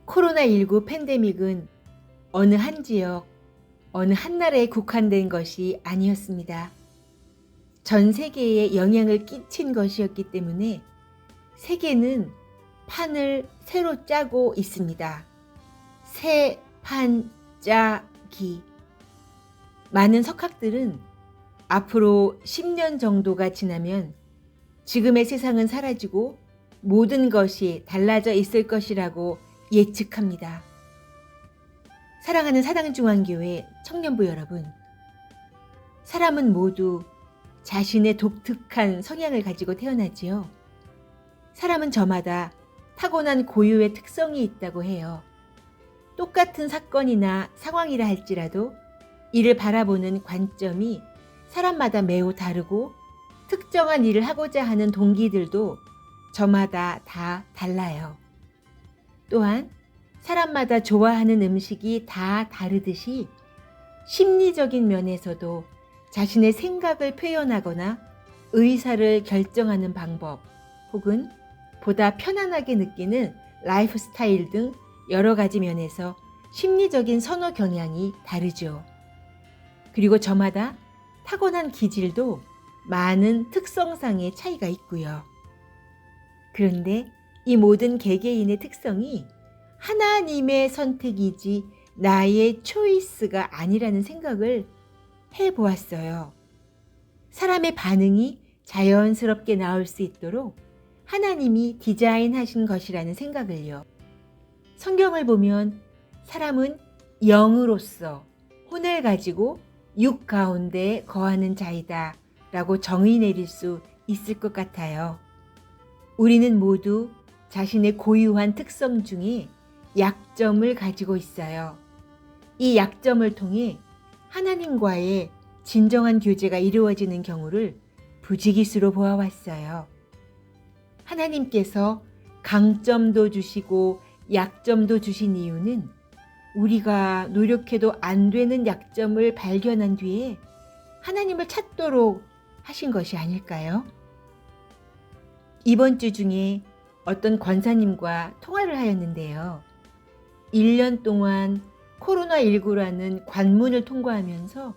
코로나19 팬데믹은 어느 한 지역, 어느 한 나라에 국한된 것이 아니었습니다. 전 세계에 영향을 끼친 것이었기 때문에 세계는 판을 새로 짜고 있습니다. 새 판 짜기. 많은 석학들은 앞으로 10년 정도가 지나면 지금의 세상은 사라지고 모든 것이 달라져 있을 것이라고 예측합니다. 사랑하는 사랑중앙교회 청년부 여러분, 사람은 모두 자신의 독특한 성향을 가지고 태어나지요. 사람은 저마다 타고난 고유의 특성이 있다고 해요. 똑같은 사건이나 상황이라 할지라도 이를 바라보는 관점이 사람마다 매우 다르고 특정한 일을 하고자 하는 동기들도 저마다 다 달라요. 또한 사람마다 좋아하는 음식이 다 다르듯이 심리적인 면에서도 자신의 생각을 표현하거나 의사를 결정하는 방법 혹은 보다 편안하게 느끼는 라이프 스타일 등 여러 가지 면에서 심리적인 선호 경향이 다르죠. 그리고 저마다 타고난 기질도 많은 특성상의 차이가 있고요. 그런데 이 모든 개개인의 특성이 하나님의 선택이지 나의 초이스가 아니라는 생각을 해보았어요. 사람의 반응이 자연스럽게 나올 수 있도록 하나님이 디자인하신 것이라는 생각을요. 성경을 보면 사람은 영으로서 혼을 가지고 육 가운데 거하는 자이다 라고 정의 내릴 수 있을 것 같아요. 우리는 모두 자신의 고유한 특성 중에 약점을 가지고 있어요. 이 약점을 통해 하나님과의 진정한 교제가 이루어지는 경우를 부지기수로 보아왔어요. 하나님께서 강점도 주시고 약점도 주신 이유는 우리가 노력해도 안 되는 약점을 발견한 뒤에 하나님을 찾도록 하신 것이 아닐까요? 이번 주 중에 어떤 권사님과 통화를 하였는데요. 1년 동안 코로나19라는 관문을 통과하면서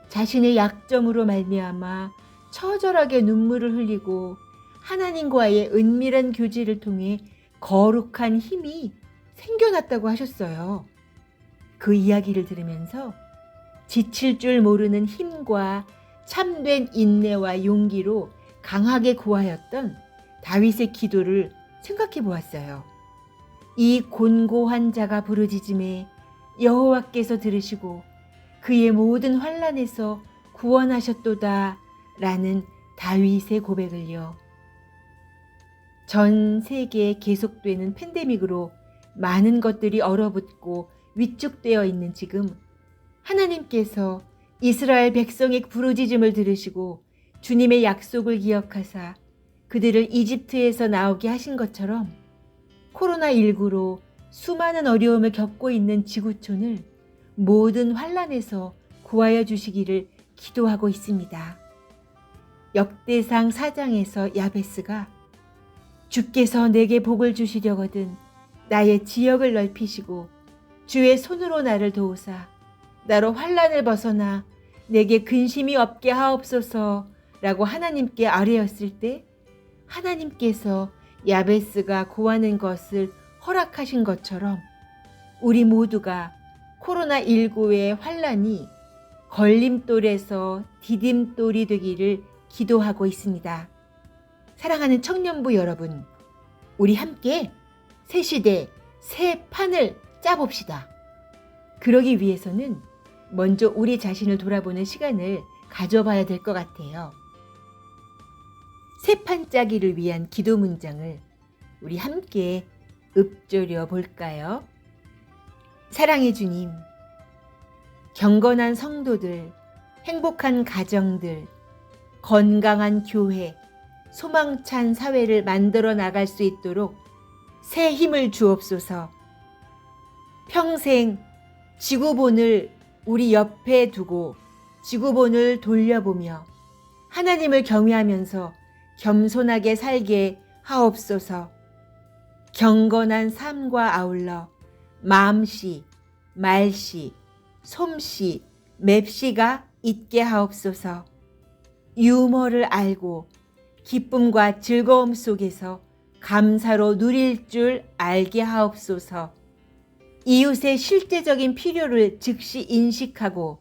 자신의 약점으로 말미암아 처절하게 눈물을 흘리고 하나님과의 은밀한 교제를 통해 거룩한 힘이 생겨났다고 하셨어요. 그 이야기를 들으면서 지칠 줄 모르는 힘과 참된 인내와 용기로 강하게 구하였던 다윗의 기도를 생각해 보았어요. 이 곤고한 자가 부르짖음에 여호와께서 들으시고 그의 모든 환난에서 구원하셨도다 라는 다윗의 고백을요. 전 세계에 계속되는 팬데믹으로 많은 것들이 얼어붙고 위축되어 있는 지금 하나님께서 이스라엘 백성의 부르짖음을 들으시고 주님의 약속을 기억하사 그들을 이집트에서 나오게 하신 것처럼 코로나19로 수많은 어려움을 겪고 있는 지구촌을 모든 환난에서 구하여 주시기를 기도하고 있습니다. 역대상 4장에서 야베스가 주께서 내게 복을 주시려거든 나의 지역을 넓히시고 주의 손으로 나를 도우사 나로 환난을 벗어나 내게 근심이 없게 하옵소서 라고 하나님께 아뢰었을 때 하나님께서 야베스가 구하는 것을 허락하신 것처럼 우리 모두가 코로나19의 환난이 걸림돌에서 디딤돌이 되기를 기도하고 있습니다. 사랑하는 청년부 여러분, 우리 함께 새 시대, 새 판을 짜봅시다. 그러기 위해서는 먼저 우리 자신을 돌아보는 시간을 가져봐야 될 것 같아요. 새 판 짜기를 위한 기도 문장을 우리 함께 읊조려 볼까요? 사랑의 주님, 경건한 성도들, 행복한 가정들, 건강한 교회, 소망찬 사회를 만들어 나갈 수 있도록 새 힘을 주옵소서. 평생 지구본을 우리 옆에 두고 지구본을 돌려보며 하나님을 경외하면서 겸손하게 살게 하옵소서. 경건한 삶과 아울러 마음씨, 말씨, 솜씨, 맵씨가 있게 하옵소서. 유머를 알고 기쁨과 즐거움 속에서 감사로 누릴 줄 알게 하옵소서. 이웃의 실제적인 필요를 즉시 인식하고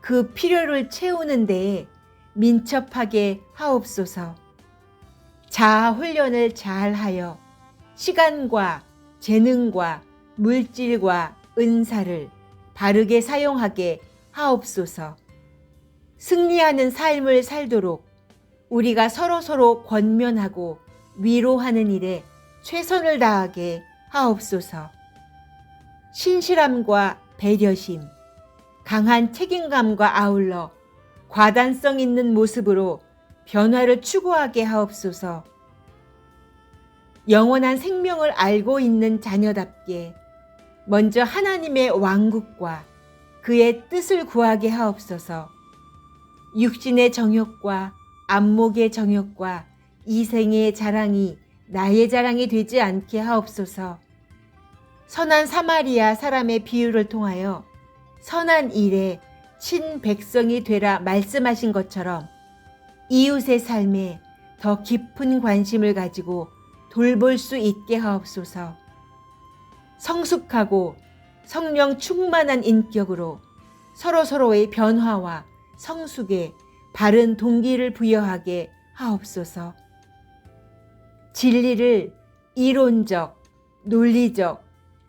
그 필요를 채우는 데에 민첩하게 하옵소서. 자아 훈련을 잘하여 시간과 재능과 물질과 은사를 바르게 사용하게 하옵소서. 승리하는 삶을 살도록 우리가 서로서로 권면하고 위로하는 일에 최선을 다하게 하옵소서. 신실함과 배려심, 강한 책임감과 아울러 과단성 있는 모습으로 변화를 추구하게 하옵소서. 영원한 생명을 알고 있는 자녀답게 먼저 하나님의 왕국과 그의 뜻을 구하게 하옵소서. 육신의 정욕과 안목의 정욕과 이생의 자랑이 나의 자랑이 되지 않게 하옵소서. 선한 사마리아 사람의 비유를 통하여 선한 일에 친백성이 되라 말씀하신 것처럼 이웃의 삶에 더 깊은 관심을 가지고 돌볼 수 있게 하옵소서. 성숙하고 성령 충만한 인격으로 서로서로의 변화와 성숙에 바른 동기를 부여하게 하옵소서. 진리를 이론적, 논리적,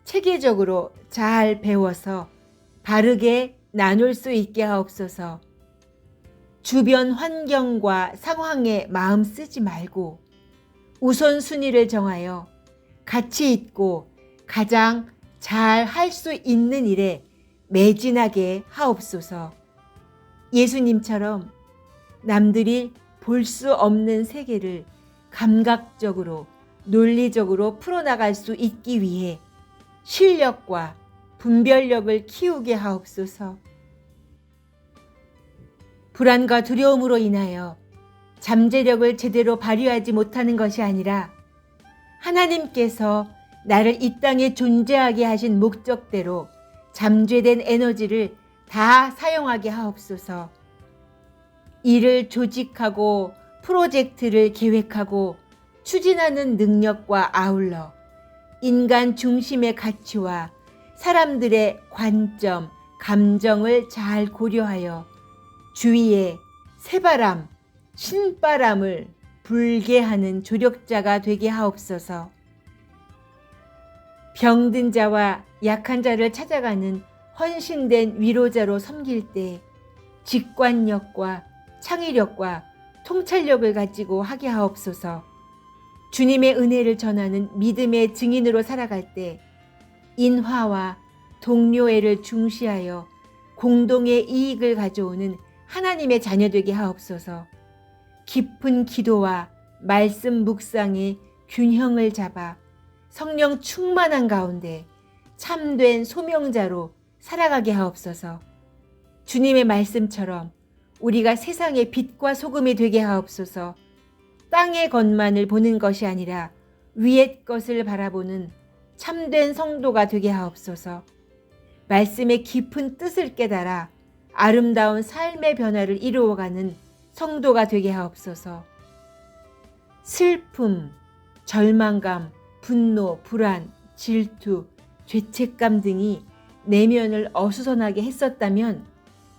체계적으로 잘 배워서 바르게 나눌 수 있게 하옵소서. 주변 환경과 상황에 마음 쓰지 말고 우선순위를 정하여 가치 있고 가장 잘 할 수 있는 일에 매진하게 하옵소서. 예수님처럼 남들이 볼 수 없는 세계를 감각적으로 논리적으로 풀어나갈 수 있기 위해 실력과 분별력을 키우게 하옵소서. 불안과 두려움으로 인하여 잠재력을 제대로 발휘하지 못하는 것이 아니라 하나님께서 나를 이 땅에 존재하게 하신 목적대로 잠재된 에너지를 다 사용하게 하옵소서. 일을 조직하고 프로젝트를 계획하고 추진하는 능력과 아울러 인간 중심의 가치와 사람들의 관점, 감정을 잘 고려하여 주위에 새바람, 신바람을 불게 하는 조력자가 되게 하옵소서. 병든 자와 약한 자를 찾아가는 헌신된 위로자로 섬길 때 직관력과 창의력과 통찰력을 가지고 하게 하옵소서. 주님의 은혜를 전하는 믿음의 증인으로 살아갈 때 인화와 동료애를 중시하여 공동의 이익을 가져오는 하나님의 자녀 되게 하옵소서. 깊은 기도와 말씀 묵상의 균형을 잡아 성령 충만한 가운데 참된 소명자로 살아가게 하옵소서. 주님의 말씀처럼 우리가 세상의 빛과 소금이 되게 하옵소서. 땅의 것만을 보는 것이 아니라 위의 것을 바라보는 참된 성도가 되게 하옵소서. 말씀의 깊은 뜻을 깨달아 아름다운 삶의 변화를 이루어가는 성도가 되게 하옵소서. 슬픔, 절망감, 분노, 불안, 질투, 죄책감 등이 내면을 어수선하게 했었다면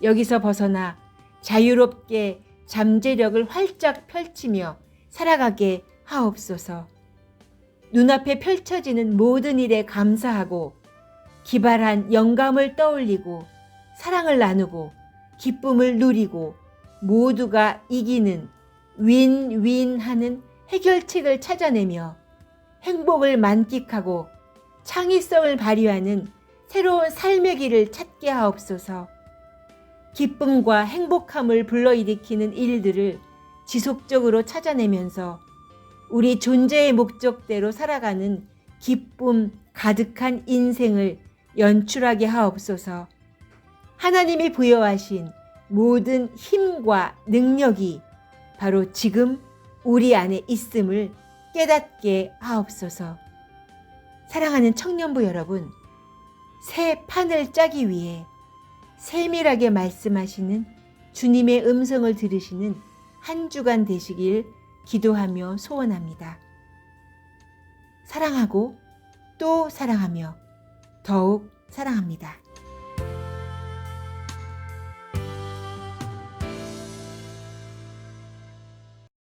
여기서 벗어나 자유롭게 잠재력을 활짝 펼치며 살아가게 하옵소서. 눈앞에 펼쳐지는 모든 일에 감사하고 기발한 영감을 떠올리고 사랑을 나누고 기쁨을 누리고 모두가 이기는 윈윈하는 해결책을 찾아내며 행복을 만끽하고 창의성을 발휘하는 새로운 삶의 길을 찾게 하옵소서. 기쁨과 행복함을 불러일으키는 일들을 지속적으로 찾아내면서 우리 존재의 목적대로 살아가는 기쁨 가득한 인생을 연출하게 하옵소서. 하나님이 부여하신 모든 힘과 능력이 바로 지금 우리 안에 있음을 깨닫게 하옵소서. 사랑하는 청년부 여러분, 새 판을 짜기 위해 세밀하게 말씀하시는 주님의 음성을 들으시는 한 주간 되시길 기도하며 소원합니다. 사랑하고 또 사랑하며 더욱 사랑합니다.